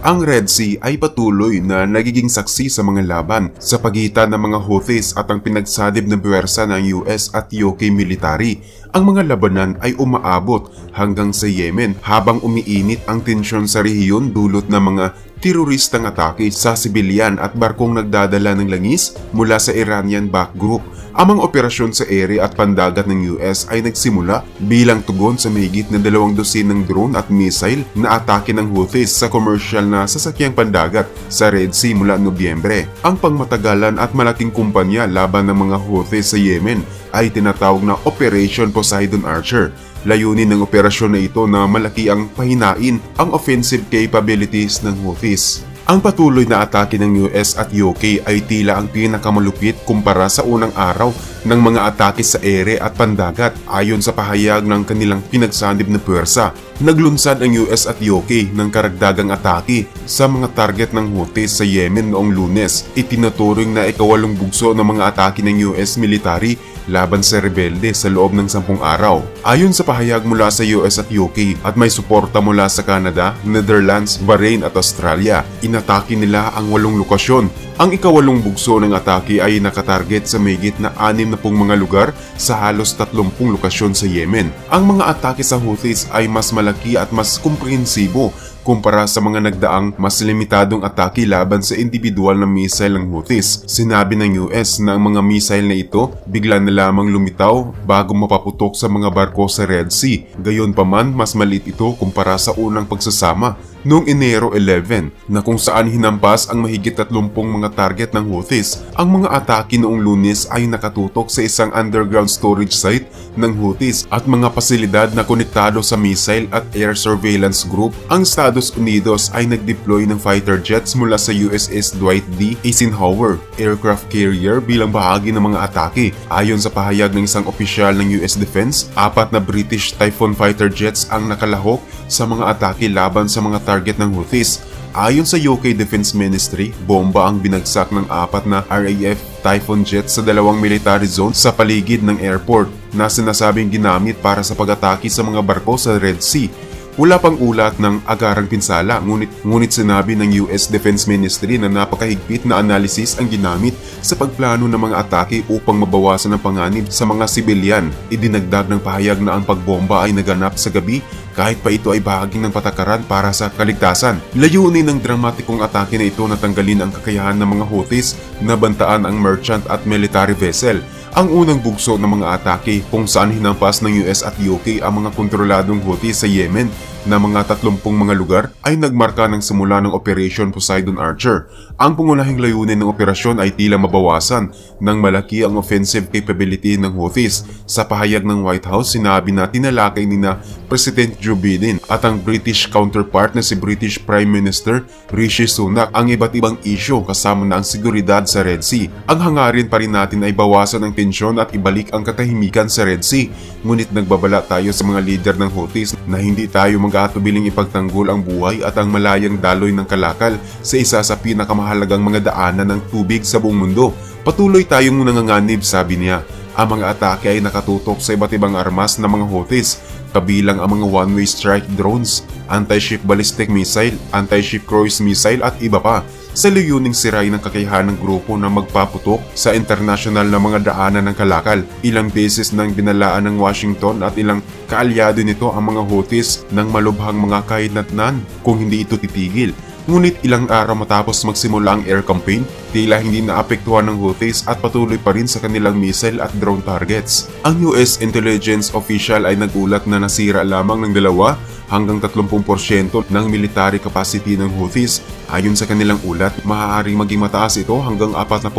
Ang Red Sea ay patuloy na nagiging saksi sa mga laban sa pagitan ng mga Houthis at ang pinagsadib na puwersa ng US at UK military. Ang mga labanan ay umaabot hanggang sa Yemen habang umiinit ang tensyon sa rehiyon dulot ng mga teroristang atake sa sibilyan at barkong nagdadala ng langis mula sa Iranian-backed group. Ang mga operasyon sa ere at pandagat ng US ay nagsimula bilang tugon sa mahigit na 200 ng drone at missile na atake ng Houthis sa commercial na sasakyang pandagat sa Red Sea mula Nobyembre. Ang pangmatagalan at malaking kumpanya laban ng mga Houthis sa Yemen ay tinatawag na Operation Poseidon Archer. Layunin ng operasyon na ito na malaki ang pahinain ang offensive capabilities ng Houthis. Ang patuloy na atake ng US at UK ay tila ang pinakamalupit kumpara sa unang araw ng mga atake sa ere at pandagat ayon sa pahayag ng kanilang pinagsanib na puwersa. Naglunsad ang US at UK ng karagdagang atake sa mga target ng Houthis sa Yemen noong Lunes. Itinuturing na ikawalong bugso ng mga atake ng US military laban sa rebelde sa loob ng 10 araw. Ayon sa pahayag mula sa US at UK at may suporta mula sa Canada, Netherlands, Bahrain at Australia, inatake nila ang 8 lokasyon. Ang ikawalong bugso ng atake ay nakatarget sa mahigit na 60 mga lugar sa halos 30 lokasyon sa Yemen. Ang mga atake sa Houthis ay mas malaki at mas komprehensibo kumpara sa mga nagdaang mas limitadong atake laban sa individual na missile ng Houthis. Sinabi ng US na ang mga missile na ito bigla na lamang lumitaw bago mapaputok sa mga barko sa Red Sea. Gayunpaman, mas maliit ito kumpara sa unang pagsasama noong Enero 11 na kung saan hinampas ang mahigit 30 mga target ng Houthis. Ang mga atake noong Lunes ay nakatutok sa isang underground storage site ng Houthis at mga pasilidad na konektado sa missile at air surveillance group. Ang Estados Unidos ay nag-deploy ng fighter jets mula sa USS Dwight D. Eisenhower aircraft carrier bilang bahagi ng mga atake. Ayon sa pahayag ng isang opisyal ng US Defense, 4 na British Typhoon fighter jets ang nakalahok sa mga atake laban sa mga target ng Houthis. Ayon sa UK Defense Ministry, bomba ang binagsak ng 4 na RAF Typhoon jets sa 2 military zones sa paligid ng airport na sinasabing ginamit para sa pag-atake sa mga barko sa Red Sea. Wala pang ulat ng agarang pinsala, ngunit sinabi ng US Defense Ministry na napakahigpit na analysis ang ginamit sa pagplano ng mga atake upang mabawasan ang panganib sa mga sibilyan. Idinagdag ng pahayag na ang pagbomba ay naganap sa gabi kahit pa ito ay bahagi ng patakaran para sa kaligtasan. Layunin ng dramatikong atake na ito na tanggalin ang kakayahan ng mga Houthis na bantaan ang merchant at military vessel. Ang unang bugso ng mga atake kung saan hinampas ng US at UK ang mga kontroladong Houthis sa Yemen na mga 30 mga lugar ay nagmarka ng simula ng Operation Poseidon Archer. Ang pangunahing layunin ng operasyon ay tila mabawasan ng malaki ang offensive capability ng Houthis. Sa pahayag ng White House, sinabi na tinalakay ni na President Joe Biden at ang British counterpart na si British Prime Minister Rishi Sunak ang iba't ibang isyu kasama na ang seguridad sa Red Sea. Ang hangarin pa rin natin ay bawasan ang tensyon at ibalik ang katahimikan sa Red Sea. Ngunit nagbabala tayo sa mga leader ng Houthis na hindi tayo mag-aatubiling ipagtanggol ang buhay at ang malayang daloy ng kalakal sa isa sa pinakamahalagang mga daanan ng tubig sa buong mundo. Patuloy tayong nanganganib, sabi niya. Ang mga atake ay nakatutok sa iba't ibang armas ng mga Houthis, kabilang ang mga one-way strike drones, anti-ship ballistic missile, anti-ship cruise missile at iba pa, sa layuning sirain ng kakayahan ng grupo na magpaputok sa internasyonal na mga daanan ng kalakal. Ilang beses nang binalaan ng Washington at ilang kaalyado nito ang mga Houthis ng malubhang mga kahinatnan kung hindi ito titigil. Ngunit ilang araw matapos magsimula ang air campaign, tila hindi naapektuhan ng Houthis at patuloy pa rin sa kanilang missile at drone targets. Ang US intelligence official ay nagulat na nasira lamang ng 2 hanggang 30% ng military capacity ng Houthis. Ayon sa kanilang ulat, maaaring maging mataas ito hanggang 40%.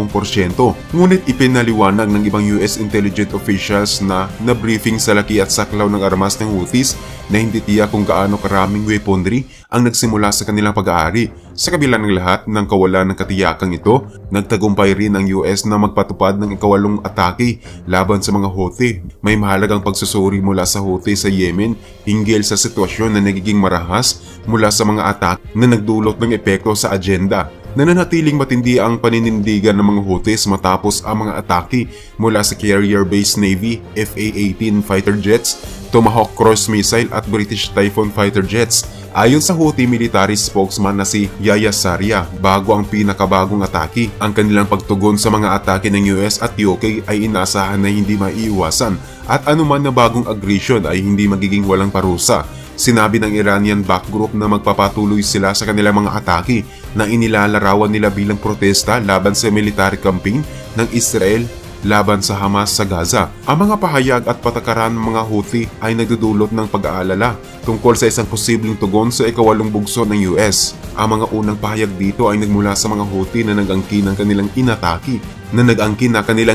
Ngunit ipinaliwanag ng ibang US intelligence officials na nabriefing sa laki at saklaw ng armas ng Houthis na hindi tiyak kung gaano karaming weaponry ang nagsimula sa kanilang pag-aari. Sa kabila ng lahat ng kawalan ng katiyakang ito, nagtagumpay rin ang US na magpatupad ng ikawalong atake laban sa mga Houthi. May mahalagang pagsusuri mula sa Houthi sa Yemen hinggil sa sitwasyon na nagiging marahas mula sa mga atake na nagdulot ng epekto sa agenda. Nananatiling matindi ang paninindigan ng mga Houthis matapos ang mga atake mula sa carrier-based Navy, FA-18 fighter jets, Tomahawk cruise missile at British Typhoon fighter jets. Ayon sa Houthi military spokesman na si Yahya Sarya, bago ang pinakabagong atake, ang kanilang pagtugon sa mga atake ng US at UK ay inaasahan na hindi maiiwasan at anuman na bagong aggression ay hindi magiging walang parusa. Sinabi ng Iranian-backed group na magpapatuloy sila sa kanilang mga atake na inilalarawan nila bilang protesta laban sa military campaign ng Israel laban sa Hamas sa Gaza. Ang mga pahayag at patakaran ng mga Houthi ay nagdudulot ng pag-aalala tungkol sa isang posibleng tugon sa ikawalong bugso ng US. Ang mga unang pahayag dito ay nagmula sa mga Houthi na nag-angkin na kanilang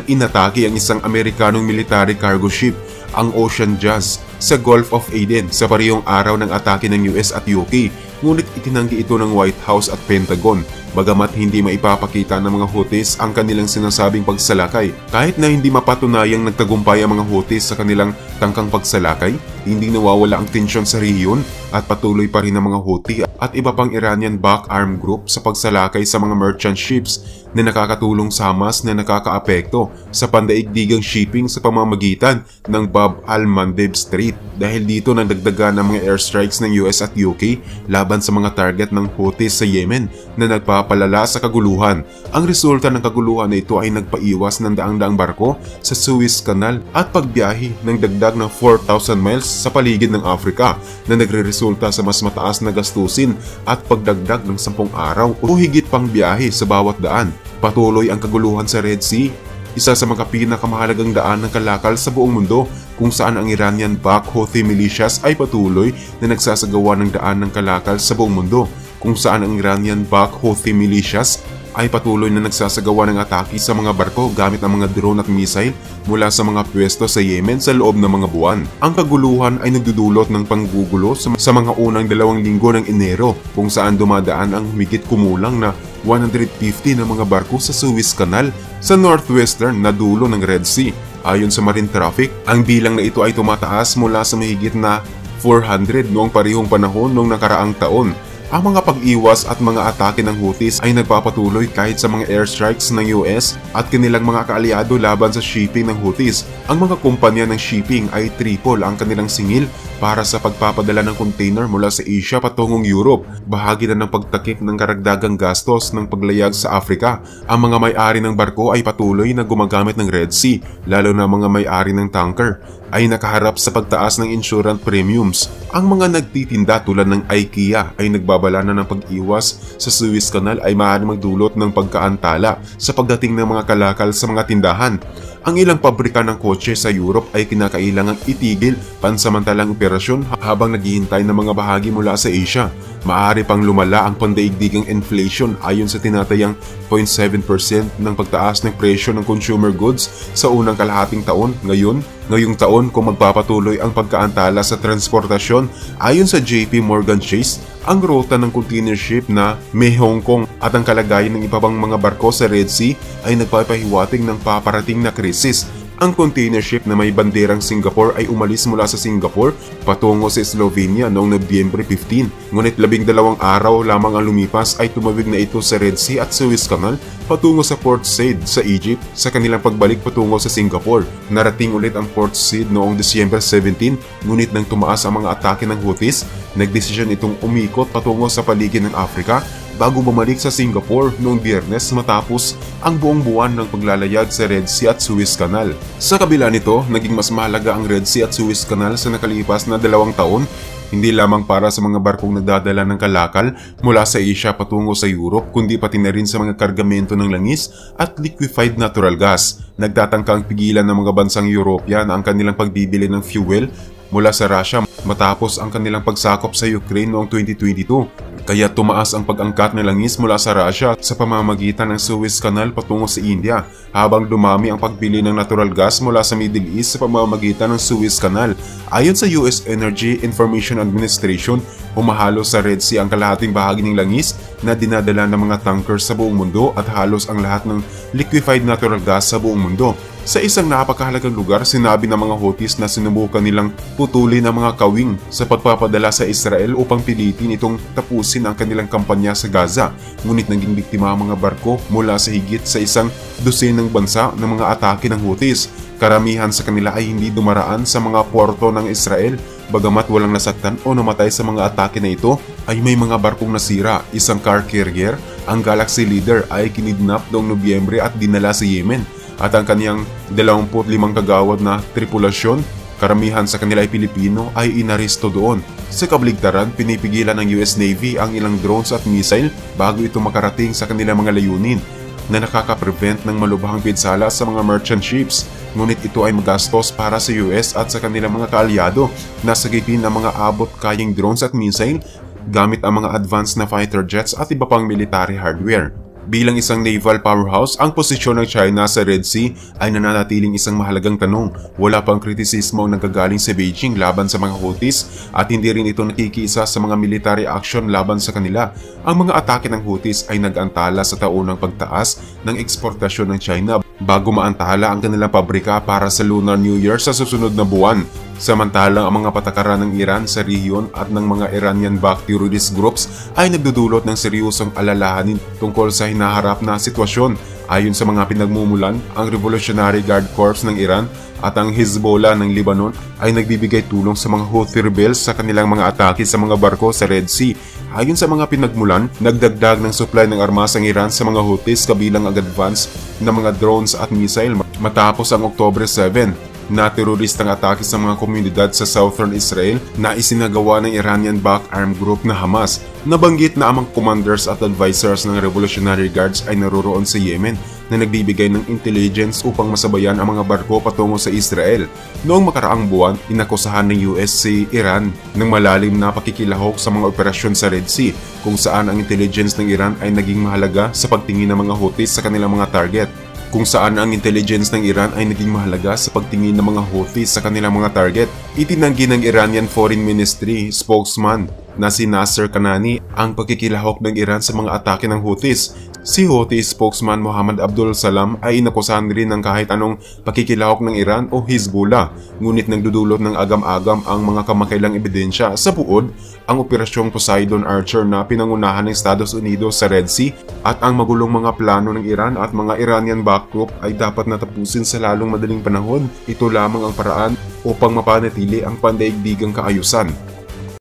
inatake ang isang Amerikanong military cargo ship, ang Ocean Jazz, sa Gulf of Aden sa parehong araw ng atake ng US at UK. Ngunit itinanggi ito ng White House at Pentagon, bagamat hindi maipapakita ng mga Houthis ang kanilang sinasabing pagsalakay. Kahit na hindi mapatunayang nagtagumpay ang mga Houthis sa kanilang tangkang pagsalakay, hindi nawawala ang tensyon sa rehiyon at patuloy pa rin ang mga Houthi at iba pang Iranian-backed armed group sa pagsalakay sa mga merchant ships na nakakatulong sa Hamas na nakakaapekto sa pandaigdigang shipping sa pamamagitan ng Bab al-Mandeb Strait. Dahil dito nagdagdagan ng mga airstrikes ng US at UK laban sa mga target ng Houthis sa Yemen na nagpapalala sa kaguluhan. Ang resulta ng kaguluhan na ito ay nagpaiwas ng daang-daang barko sa Suez Canal at pagbiyahe ng dagdag na 4,000 miles sa paligid ng Africa na nagre-resulta sa mas mataas na gastusin at pagdagdag ng 10 araw o higit pang biyahe sa bawat daan. Patuloy ang kaguluhan sa Red Sea, isa sa mga pinakamahalagang daan ng kalakal sa buong mundo kung saan ang Iranian-backed Houthi militias ay patuloy na nagsasagawa ng daan ng kalakal sa buong mundo, kung saan ang Iranian-backed Houthi militias ay patuloy na nagsasagawa ng atake sa mga barko gamit ang mga drone at missile mula sa mga pwesto sa Yemen sa loob ng mga buwan. Ang kaguluhan ay nagdudulot ng panggugulo sa mga unang 2 linggo ng Enero kung saan dumadaan ang humigit kumulang na 150 na mga barko sa Suez Canal sa northwestern na dulo ng Red Sea. Ayon sa Marine Traffic, ang bilang na ito ay tumataas mula sa mahigit na 400 noong parehong panahon noong nakaraang taon. Ang mga pag-iwas at mga atake ng Houthis ay nagpapatuloy kahit sa mga airstrikes ng US at kanilang mga kaalyado laban sa shipping ng Houthis. Ang mga kumpanya ng shipping ay triple ang kanilang singil para sa pagpapadala ng container mula sa Asia patungong Europe. Bahagi na ng pagtakip ng karagdagang gastos ng paglayag sa Africa. Ang mga may-ari ng barko ay patuloy na gumagamit ng Red Sea, lalo na mga may-ari ng tanker ay nakaharap sa pagtaas ng insurance premiums. Ang mga nagtitinda tulad ng IKEA ay nagbabala na ng pag-iwas sa Suez Canal ay maaaring magdulot ng pagkaantala sa pagdating ng mga kalakal sa mga tindahan. Ang ilang pabrika ng kotse sa Europe ay kinakailangang itigil pansamantalang operasyon habang naghihintay ng mga bahagi mula sa Asia. Maaari pang lumala ang pandaigdigang inflation ayon sa tinatayang 0.7% ng pagtaas ng presyo ng consumer goods sa unang kalahating taon. Ngayong taon kung magpapatuloy ang pagkaantala sa transportasyon, ayon sa JP Morgan Chase, ang rota ng container ship na may Hong Kong at ang kalagayan ng iba pang mga barko sa Red Sea ay nagpapahiwatig ng paparating na krisis. Ang container ship na may banderang Singapore ay umalis mula sa Singapore patungo sa Slovenia noong Nobyembre 15. Ngunit 12 araw lamang ang lumipas ay tumawid na ito sa Red Sea at Suez Canal patungo sa Port Said sa Egypt sa kanilang pagbalik patungo sa Singapore. Narating ulit ang Port Said noong December 17, ngunit nang tumaas ang mga atake ng Houthis, nagdesisyon itong umikot patungo sa paligid ng Africa bago bumalik sa Singapore noong Biyernes matapos ang buong buwan ng paglalayag sa Red Sea at Suez Canal. Sa kabila nito, naging mas mahalaga ang Red Sea at Suez Canal sa nakalipas na 2 taon, hindi lamang para sa mga barkong nagdadala ng kalakal mula sa Asia patungo sa Europe, kundi pati na rin sa mga kargamento ng langis at liquefied natural gas. Nagtatangkang pigilan ng mga bansang European ang kanilang pagbibili ng fuel mula sa Russia matapos ang kanilang pagsakop sa Ukraine noong 2022. Kaya tumaas ang pag-angkat ng langis mula sa Russia sa pamamagitan ng Suez Canal patungo sa India, habang dumami ang pagbili ng natural gas mula sa Middle East sa pamamagitan ng Suez Canal. Ayon sa US Energy Information Administration, humahalo sa Red Sea ang kalahating bahagi ng langis na dinadala ng mga tankers sa buong mundo at halos ang lahat ng liquefied natural gas sa buong mundo. Sa isang napakahalagang lugar, sinabi ng mga Houthis na sinubukan nilang putulin ang mga kawing sa pagpapadala sa Israel upang pilitin itong tapusin ang kanilang kampanya sa Gaza. Ngunit naging biktima ang mga barko mula sa higit sa 12 bansa ng mga atake ng Houthis. Karamihan sa kanila ay hindi dumaraan sa mga porto ng Israel. Bagamat walang nasaktan o namatay sa mga atake na ito, ay may mga barkong nasira. Isang car carrier, ang Galaxy Leader, ay kinidnap noong Nobyembre at dinala sa Yemen. At ang kaniyang 25 kagawad na tripulasyon, karamihan sa kanila ay Pilipino, ay inaresto doon. Sa kabaligtaran, pinipigilan ng US Navy ang ilang drones at missile bago ito makarating sa kanilang mga layunin na nakaka-prevent ng malubhang pinsala sa mga merchant ships. Ngunit ito ay magastos para sa US at sa kanilang mga kaalyado na sagipin ang mga abot-kayang drones at missile gamit ang mga advanced na fighter jets at iba pang military hardware. Bilang isang naval powerhouse, ang posisyon ng China sa Red Sea ay nananatiling isang mahalagang tanong. Wala pang kritisismo ang nagagaling sa Beijing laban sa mga Houthis at hindi rin ito nakikiisa sa mga military action laban sa kanila. Ang mga atake ng Houthis ay nag-antala sa taunang pagtaas ng eksportasyon ng China bago maantala ang kanilang pabrika para sa Lunar New Year sa susunod na buwan. Samantalang ang mga patakaran ng Iran sa rehiyon at ng mga Iranian-backed terrorist groups ay nagdudulot ng seryosong alalahanin tungkol sa hinaharap na sitwasyon. Ayon sa mga pinagmumulan, ang Revolutionary Guard Corps ng Iran at ang Hezbollah ng Lebanon ay nagbibigay tulong sa mga Houthi rebels sa kanilang mga atake sa mga barko sa Red Sea. Ayon sa mga pinagmulan, nagdagdag ng supply ng armas ang Iran sa mga Houthis kabilang ang advance na mga drones at missile matapos ang Oktubre 7 na teroristang atake sa mga komunidad sa southern Israel na isinagawa ng Iranian-backed armed group na Hamas. Nabanggit na ang mga commanders at advisors ng Revolutionary Guards ay naroroon sa Yemen na nagbibigay ng intelligence upang masabayan ang mga barko patungo sa Israel. Noong makaraang buwan, inakusahan ng US si Iran ng malalim na pakikilahok sa mga operasyon sa Red Sea, kung saan ang intelligence ng Iran ay naging mahalaga sa pagtingin ng mga Houthis sa kanilang mga target. Kung saan ang intelligence ng Iran ay naging mahalaga sa pagtingin ng mga Houthis sa kanilang mga target. Itinanggi ng Iranian Foreign Ministry spokesman na si Nasser Kanani ang pagkikilahok ng Iran sa mga atake ng Houthis. Si Houthi spokesman Mohammed Abdul Salam ay inakusahan rin ng kahit anong pakikilahok ng Iran o Hezbollah, ngunit nagdudulot ng agam-agam ang mga kamakailang ebidensya. Sa buod, ang operasyong Poseidon Archer na pinangunahan ng Estados Unidos sa Red Sea at ang magulong mga plano ng Iran at mga Iranian-backed group ay dapat natapusin sa lalong madaling panahon. Ito lamang ang paraan upang mapanatili ang pandaigdigang kaayusan.